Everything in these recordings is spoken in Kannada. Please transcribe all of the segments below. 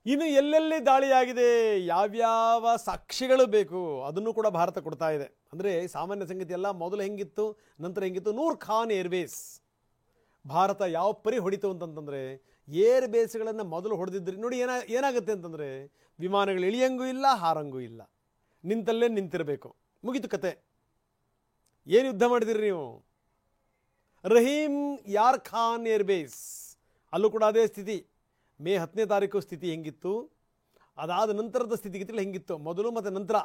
ಇನ್ನು ಎಲ್ಲೆಲ್ಲಿ ದಾಳಿಯಾಗಿದೆ, ಯಾವ್ಯಾವ ಸಾಕ್ಷಿಗಳು ಬೇಕು ಅದನ್ನು ಕೂಡ ಭಾರತ ಕೊಡ್ತಾ ಇದೆ. ಅಂದರೆ ಸಾಮಾನ್ಯ ಸಂಗತಿ ಎಲ್ಲ ಮೊದಲು ಹೆಂಗಿತ್ತು, ನಂತರ ಹೆಂಗಿತ್ತು. ನೂರ್ ಖಾನ್ ಏರ್ಬೇಸ್ ಭಾರತ ಯಾವ ಪರಿ ಹೊಡಿತು ಅಂತಂತಂದರೆ, ಏರ್ ಬೇಸ್ಗಳನ್ನು ಮೊದಲು ಹೊಡೆದಿದ್ರಿ ನೋಡಿ. ಏನಾಗುತ್ತೆ ಅಂತಂದರೆ, ವಿಮಾನಗಳು ಇಳಿಯಂಗೂ ಇಲ್ಲ, ಹಾರಂಗೂ ಇಲ್ಲ, ನಿಂತಲ್ಲೇ ನಿಂತಿರಬೇಕು, ಮುಗಿತು ಕತೆ. ಏನು ಯುದ್ಧ ಮಾಡಿದಿರಿ ನೀವು? ರಹೀಮ್ ಯಾರ್ ಖಾನ್ ಏರ್ಬೇಸ್ ಅಲ್ಲೂ ಕೂಡ ಅದೇ ಸ್ಥಿತಿ. ಮೇ 10ನೇ ತಾರೀಕು ಸ್ಥಿತಿ ಹೆಂಗಿತ್ತು, ಅದಾದ ನಂತರದ ಸ್ಥಿತಿಗತಿಗಳು ಹೆಂಗಿತ್ತು, ಮೊದಲು ಮತ್ತು ನಂತರ.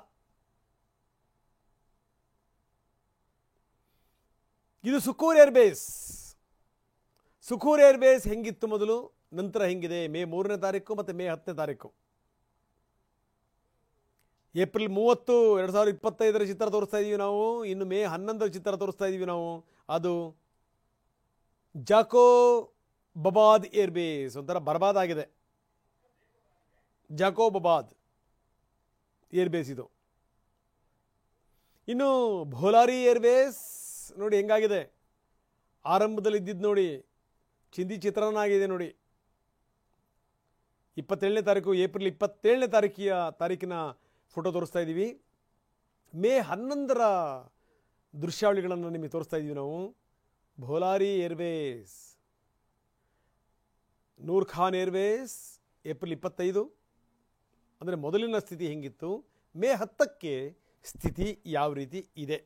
ಇದು ಸುಖೂರ್ ಏರ್ಬೇಸ್. ಸುಖೂರ್ ಏರ್ಬೇಸ್ ಹೆಂಗಿತ್ತು ಮೊದಲು, ನಂತರ ಹೆಂಗಿದೆ. ಮೇ 3ನೇ ತಾರೀಕು ಮತ್ತು ಮೇ 10ನೇ ತಾರೀಕು. ಏಪ್ರಿಲ್ 30, 2025 ಚಿತ್ರ ತೋರಿಸ್ತಾ ಇದ್ದೀವಿ ನಾವು. ಇನ್ನು ಮೇ 11 ಚಿತ್ರ ತೋರಿಸ್ತಾ ಇದ್ದೀವಿ ನಾವು. ಅದು ಜಾಕೋಬಾಬಾದ್ ಏರ್ಬೇಸ್, ಒಂಥರ ಬರ್ಬಾದ್ ಆಗಿದೆ. ಜಾಕೋಬಾಬಾದ್ ಏರ್ಬೇಸ್ ಇದು. ಇನ್ನು ಭೋಲಾರಿ ಏರ್ಬೇಸ್ ನೋಡಿ ಹೆಂಗಾಗಿದೆ. ಆರಂಭದಲ್ಲಿ ಇದ್ದಿದ್ದು ನೋಡಿ, ಚಿಂದಿ ಚಿತ್ರಣ ಆಗಿದೆ ನೋಡಿ. 27ನೇ ತಾರೀಕು, ಏಪ್ರಿಲ್ 27ನೇ ತಾರೀಕಿನ ಫೋಟೋ ತೋರಿಸ್ತಾ ಇದ್ದೀವಿ. ಮೇ 11ರ ದೃಶ್ಯಾವಳಿಗಳನ್ನು ನಿಮಗೆ ತೋರಿಸ್ತಾ ಇದ್ದೀವಿ ನಾವು. ಭೋಲಾರಿ ಏರ್ಬೇಸ್, ನೂರ್ ಖಾನ್ ಏರ್ಬೇಸ್ ಏಪ್ರಿಲ್ 25. ಅಂದರೆ ಮೊದಲಿನ ಸ್ಥಿತಿ ಹೆಂಗಿತ್ತು, ಮೇ 10ಕ್ಕೆ ಸ್ಥಿತಿ ಯಾವ ರೀತಿ ಇದೆ.